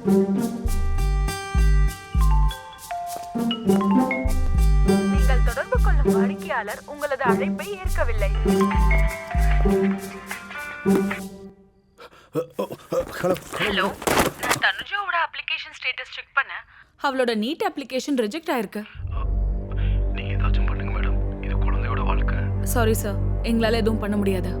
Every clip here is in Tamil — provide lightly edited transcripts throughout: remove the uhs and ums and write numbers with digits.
நீங்கள் தொடர்பு கொள்ளும் வாடிக்கையாளர் உங்களது அழைப்பை ஏற்கவில்லை. ஹலோ, நான் தனுஜாவோட அப்ளிகேஷன் ஸ்டேட்டஸ் செக் பண்ண அவளோட நீட் அப்ளிகேஷன் ரிஜெக்ட் ஆயிருக்கு. நீங்க ஏதாச்சும் பண்ணுங்க மேடம், இது குழந்தையோட வாழ்க்கை. சாரி சார், எங்களால எதுவும் பண்ண முடியாது.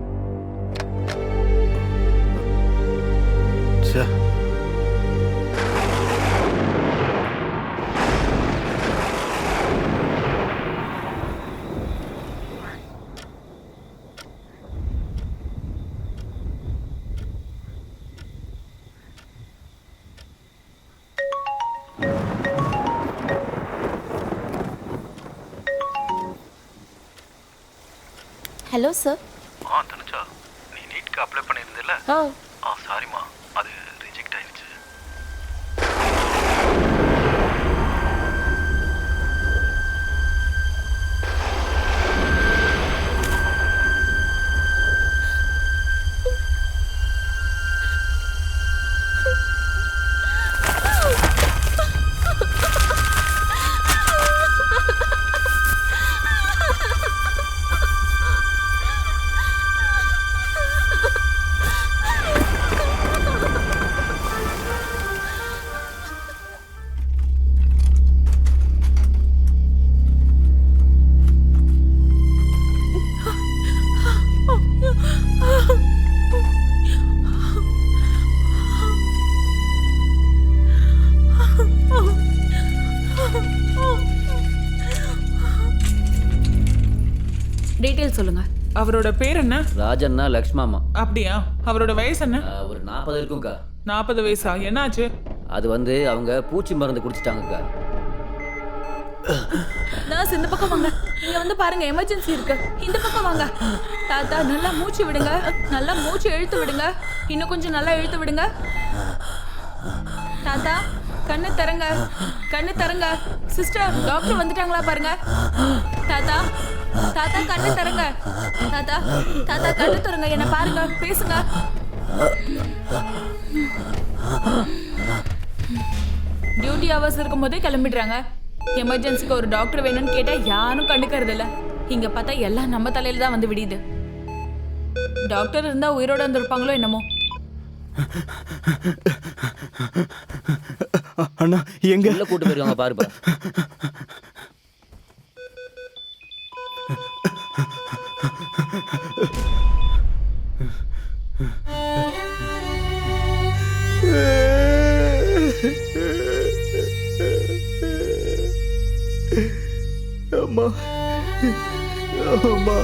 Hello sir. தனுஜா, நீ நீட்க்கு அப்ளை பண்ணியிருந்தில்ல? சாரிம்மா, அது ரிஜெக்ட் ஆயிடுச்சு. டீடைல் சொல்லுங்க. அவரோட பேர் என்ன? ராஜண்ணா லக்ஷ்மாமா. அப்படியா? அவரோட வயசு என்ன? ஒரு 40 இருக்கும்க்கா. 40 வயசா? என்னாச்சு? அது அவங்க பூச்சி மருந்து குடிச்சிட்டாங்கக்கா. நர்ஸ், இந்த பக்கம் வாங்க. இங்க வந்து பாருங்க, எமர்ஜென்சி இருக்கு. இந்த பக்கம் வாங்க. தாத்தா, நல்லா மூச்சு விடுங்க. நல்லா மூச்சு இழுத்து விடுங்க. இன்னும் கொஞ்சம் நல்லா இழுத்து விடுங்க. தாத்தா, கண்ணு தரங்க. கண்ணு தரங்க. சிஸ்டர், டாக்டர் வந்துட்டாங்களா பாருங்க. தாத்தா, தாத்தா கண்ணு தரங்க. தாத்தா, தாத்தா கண்ணு தரங்க. என்ன பாருங்க, பேசுங்க. டியூட்டி ஹவர்ஸ் இருக்கும் போதே கிளம்பிடுறாங்க. எமர்ஜென்சிக்கு ஒரு டாக்டர் வேணும்னு கேட்டா யாரும் கண்டுக்கிறது இல்ல. இங்க பார்த்தா எல்லாம் நம்ம தலையில தான் வந்து விடியுது. டாக்டர் இருந்தா உயிரோட வந்திருப்பாங்களோ என்னமோ. அண்ணா, எங்க உள்ள கூட்டு போயிருக்காங்க பாருப்பா. அம்மா, அம்மா,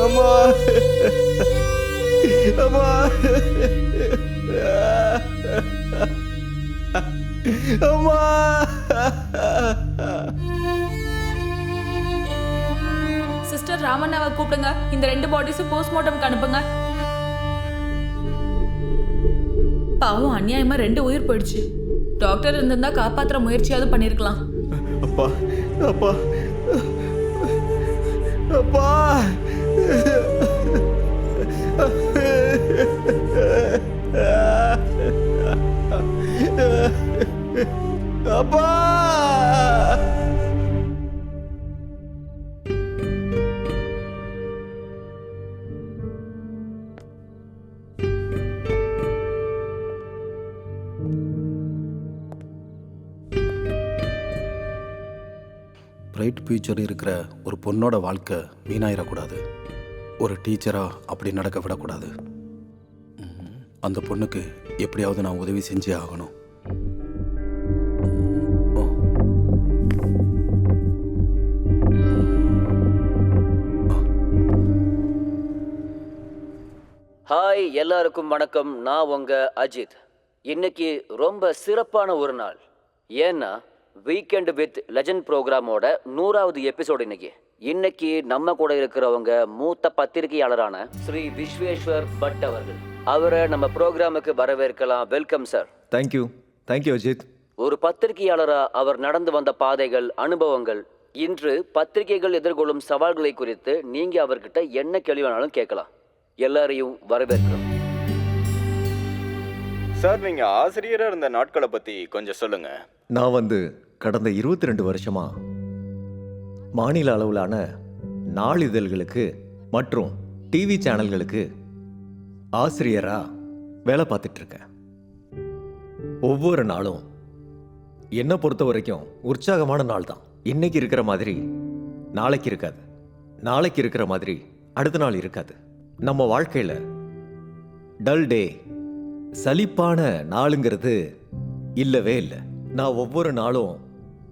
அம்மா, அம்மா, அம்மா. சிஸ்டர் ராமண்ணாவை கூப்பிடுங்க. இந்த 2 பாடிஸும் போஸ்ட்மார்ட்டம்க்கு அனுப்புங்க. பாவம், அநியாயமா 2 உயிர் போயிடுச்சு. டாக்டர் இருந்திருந்தா காப்பாத்துற முயற்சியாவது பண்ணிருக்கலாம். அப்பா, அப்பா, அப்பா, அப்பா. பிரைட் ஃபியூச்சர் இருக்கிற ஒரு பொண்ணோட வாழ்க்கை வீணாயிடக்கூடாது. ஒரு டீச்சராக அப்படி நடக்க விடக்கூடாது. அந்த பொண்ணுக்கு எப்படியாவது நான் உதவி செஞ்சே ஆகணும். ஹாய், எல்லாருக்கும் வணக்கம். நான் உங்க அஜித். இன்னைக்கு ரொம்ப சிறப்பான ஒரு நாள். ஏன்னா வீக்கெண்ட் வித் லெஜண்ட் ப்ரோக்ராமோட 100வது எபிசோடு இன்னைக்கு நம்ம கூட இருக்கிறவங்க மூத்த பத்திரிகையாளரான ஸ்ரீ விஸ்வேஸ்வர் பட் அவர்கள். அவரை நம்ம ப்ரோக்ராமுக்கு வரவேற்கலாம். Welcome sir. தேங்க்யூ அஜித். ஒரு பத்திரிகையாளரா அவர் நடந்து வந்த பாதைகள், அனுபவங்கள், இன்று பத்திரிகைகள் எதிர்கொள்ளும் சவால்களை குறித்து நீங்க அவர்கிட்ட என்ன கேள்வி வேணாலும் கேட்கலாம். எல்லாரையும் வரவேற்கிறோம். சார், நீங்கள் ஆசிரியராக இருந்த நாட்களை பற்றி கொஞ்சம் சொல்லுங்க. நான் கடந்த 22 வருஷமா மாநில அளவிலான நாளிதழ்களுக்கு மற்றும் டிவி சேனல்களுக்கு ஆசிரியராக வேலை பார்த்துட்டு இருக்கேன். ஒவ்வொரு நாளும் என்னை பொறுத்த வரைக்கும் உற்சாகமான நாள் தான். இன்னைக்கு இருக்கிற மாதிரி நாளைக்கு இருக்காது, நாளைக்கு இருக்கிற மாதிரி அடுத்த நாள் இருக்காது. நம்ம வாழ்க்கையில் டல் டே, சலிப்பான நாளுங்கிறது இல்லவே இல்லை. நான் ஒவ்வொரு நாளும்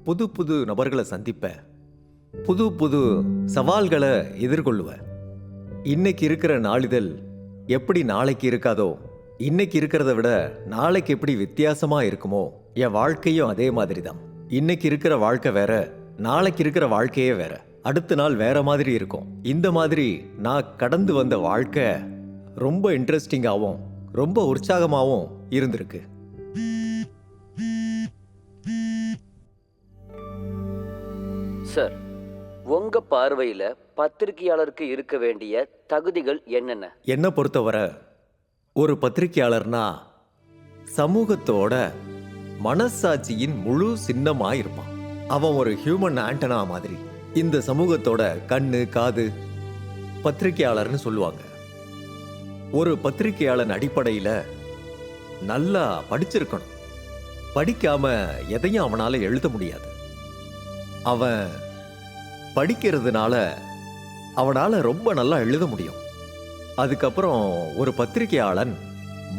புது புது நபர்களை சந்திப்பேன், புது புது சவால்களை எதிர்கொள்ளுவேன். இன்னைக்கு இருக்கிற நாளிதழ் எப்படி நாளைக்கு இருக்காதோ, இன்னைக்கு இருக்கிறத விட நாளைக்கு எப்படி வித்தியாசமா இருக்குமோ, என் வாழ்க்கையும் அதே மாதிரி தான். இன்னைக்கு இருக்கிற வாழ்க்கை வேற, நாளைக்கு இருக்கிற வாழ்க்கையே வேற, அடுத்த நாள் வேற மாதிரி இருக்கும். இந்த மாதிரி நான் கடந்து வந்த வாழ்க்கை ரொம்ப இன்ட்ரெஸ்டிங்காகவும் ரொம்ப உற்சாகமாகவும் இருந்திருக்கு. சார், உங்க பார்வையில பத்திரிகையாளருக்கு இருக்க வேண்டிய தகுதிகள் என்னென்ன? என்னை பொறுத்தவரை ஒரு பத்திரிகையாளர்னா சமூகத்தோட மனசாட்சியின் முழு சின்னமா இருப்பான். அவன் ஒரு ஹியூமன் ஆண்டனா மாதிரி. இந்த சமூகத்தோட கண்ணு காது பத்திரிகையாளர்னு சொல்லுவாங்க. ஒரு பத்திரிகையாளன் அடிப்படையில் நல்லா படிச்சிருக்கணும். படிக்காம எதையும் அவனால எழுத முடியாது. அவன் படிக்கிறதுனால அவனால ரொம்ப நல்லா எழுத முடியும். அதுக்கப்புறம் ஒரு பத்திரிகையாளன்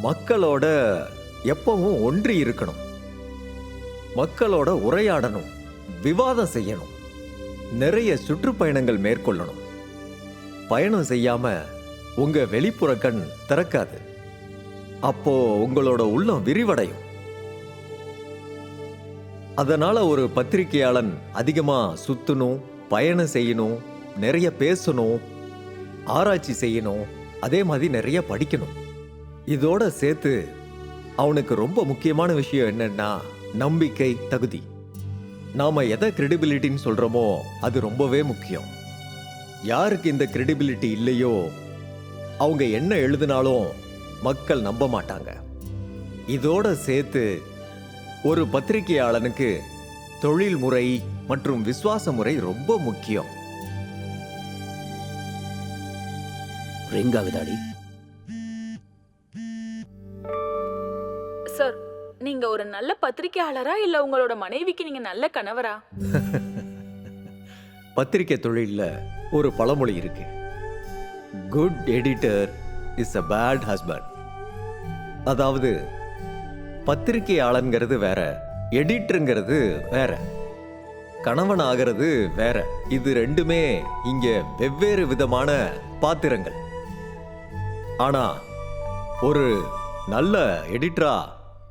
மக்களோட எப்பவும் ஒன்றி இருக்கணும், மக்களோட உரையாடணும், விவாதம் செய்யணும், நிறைய சுற்றுப்பயணங்கள் மேற்கொள்ளணும். பயணம் செய்யாம உங்க வெளிப்புற கண் திறக்காது. அப்போ உங்களோட உள்ளம் விரிவடையும். அதனால ஒரு பத்திரிகையாளன் அதிகமா சுத்தணும், பயணம் செய்யணும், நிறைய பேசணும், ஆராய்ச்சி செய்யணும், அதே மாதிரி நிறைய படிக்கணும். இதோட சேர்த்து அவனுக்கு ரொம்ப முக்கியமான விஷயம் என்னன்னா நம்பிக்கை, தகுதி. நாம எதை கிரெடிபிலிட்டின்னு சொல்றோமோ அது ரொம்பவே முக்கியம். யாருக்கு இந்த கிரெடிபிலிட்டி இல்லையோ அவங்க என்ன எழுதினாலும் மக்கள் நம்ப மாட்டாங்க. இதோட சேர்த்து ஒரு பத்திரிகையாளனுக்கு தொழில் முறை மற்றும் விசுவாச முறை ரொம்ப முக்கியம். ரிங்காகுதாடி? சார், நீங்க ஒரு நல்ல பத்திரிக்கையாளரா இல்ல உங்களோட மனைவிக்கு நீங்க நல்ல கணவரா? பத்திரிகை தொழில்ல ஒரு பழமொழி இருக்கு, good editor is a bad husband. அதாவது பத்திரிகையாளன்கிறது வேற, எடிட்டருங்கிறது வேற, கணவன் ஆகிறது வேற. இது ரெண்டுமே இங்க வெவ்வேறு விதமான பாத்திரங்கள். ஆனா ஒரு நல்ல எடிட்டரா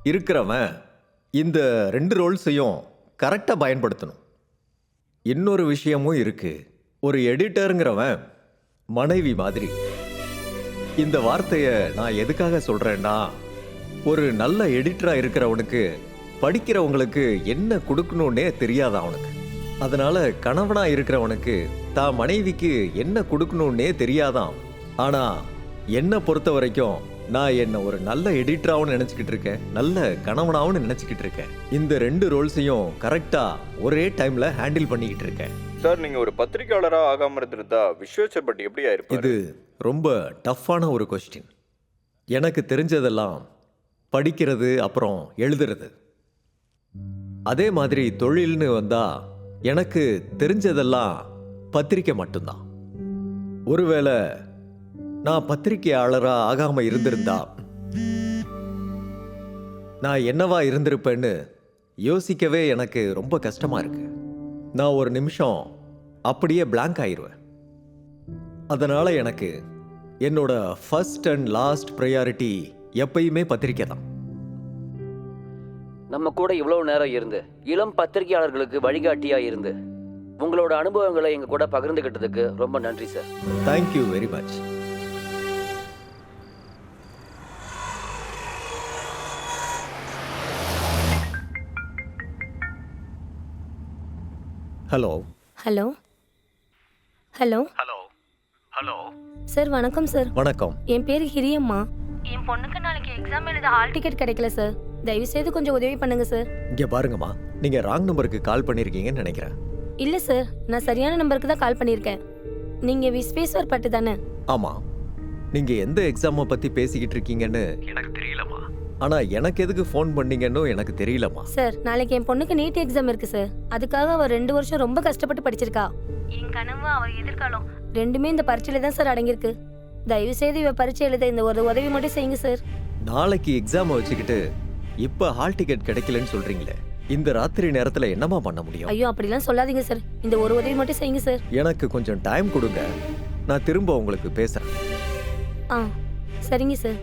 இருக்கிறவன் இந்த 2 ரோல்ஸையும் கரெக்டா பயன்படுத்தணும். இன்னொரு விஷயமும் இருக்கு, ஒரு எடிட்டருங்கிறவன் மனைவி மாதிரி. இந்த வார்த்தையை நான் எதுக்காக சொல்றேன்னா, ஒரு நல்ல எடிட்டரா இருக்கிறவனுக்கு படிக்கிறவங்களுக்கு என்ன கொடுக்கணும்னே தெரியாது அவனுக்கு. அதனால கணவனா இருக்கிறவனுக்கு தான் மனைவிக்கு என்ன கொடுக்கணும்னே தெரியாதான். ஆனா என்னை பொறுத்த வரைக்கும் நான் என்ன ஒரு நல்ல எடிட்டராகவும் நினைச்சுக்கிட்டு இருக்கேன், நல்ல கணவனாகவும் நினைச்சுக்கிட்டு இருக்கேன். இந்த 2 ரோல்ஸையும் கரெக்டா ஒரே டைம்ல ஹேண்டில் பண்ணிக்கிட்டு இருக்கேன். சார், நீங்கள் ஒரு பத்திரிகையாளராக ஆகாமல் இருந்திருந்தா விஸ்வேஸ்வர் பட் எப்படி ஆயிருப்பாரு? இது ரொம்ப டஃப்பான ஒரு கொஸ்டின். எனக்கு தெரிஞ்சதெல்லாம் படிக்கிறது அப்புறம் எழுதுறது. அதே மாதிரி தொழில்னு வந்தா எனக்கு தெரிஞ்சதெல்லாம் பத்திரிக்கை மட்டும்தான். ஒருவேளை நான் பத்திரிகையாளரா ஆகாம இருந்திருந்தா நான் என்னவா இருந்திருப்பேன்னு யோசிக்கவே எனக்கு ரொம்ப கஷ்டமா இருக்கு. நான் ஒரு நிமிஷம் அப்படியே பிளாங்க் ஆயிடுவேன். அதனால எனக்கு என்னோட ஃபர்ஸ்ட் அண்ட் லாஸ்ட் ப்ரையாரிட்டி எப்பயுமே பத்திரிக்கை தான். நம்ம கூட இவ்வளவு நேரம் இருந்து இளம் பத்திரிகையாளர்களுக்கு வழிகாட்டியா இருந்து உங்களோட அனுபவங்களை எங்க கூட பகிர்ந்துகிட்டதுக்கு ரொம்ப நன்றி sir. Thank you very much. Hello hello hello hello hello sir வணக்கம் சார். வணக்கம். என் பேர் ஹிரியம்மா. என் பொண்ணுக்கு நாளைக்கு எக்ஸாம் எழுத ஹால் டிக்கெட் கிடைக்கல சார். தயவு செய்து கொஞ்சம் உதவி பண்ணுங்க சார். இங்க பாருங்கம்மா, நீங்க ராங் நம்பருக்கு கால் பண்ணிருக்கீங்கன்னு நினைக்கிறேன். இல்ல சார், நான் சரியான நம்பருக்கு தான் கால் பண்ணியிருக்கேன். நீங்க விஸ்வேஸ்வர் பட்டு தானே? ஆமா. நீங்க எந்த எக்ஸாமை பத்தி பேசிக்கிட்டு இருக்கீங்கன்னு எனக்கு தெரியலம்மா. ஆனா எனக்கு எதுக்கு ஃபோன் பண்ணீங்கன்னு எனக்கு தெரியலம்மா. சார், நாளைக்கு என் பொண்ணுக்கு நீட் எக்ஸாம் இருக்கு சார். அதுக்காக அவ 2 வருஷம் ரொம்ப கஷ்டப்பட்டு படிச்சிருக்கா. என் கனவு அவ எதிர்காலம் ரெண்டுமே இந்த பரீட்சையில தான் சார் அடங்கியிருக்கு. தயவு செய்து இவ பரீட்சை எழுத இந்த ஒரு உதவி மட்டும் செய்யுங்க சார். நாளைக்கு எக்ஸாமை வச்சுக்கிட்டு இப்ப ஹால் டிக்கெட் கிடைக்கலன்னு சொல்றீங்களே, இந்த ராத்திரி நேரத்துல என்னமா பண்ண முடியும்? ஐயோ அப்படிலாம் சொல்லாதீங்க சார். இந்த ஒரு உதவி மட்டும் செய்யுங்க சார். எனக்கு கொஞ்சம் டைம் கொடுங்க, நான் திரும்ப உங்களுக்கு பேசுறேன். சரிங்க சார்.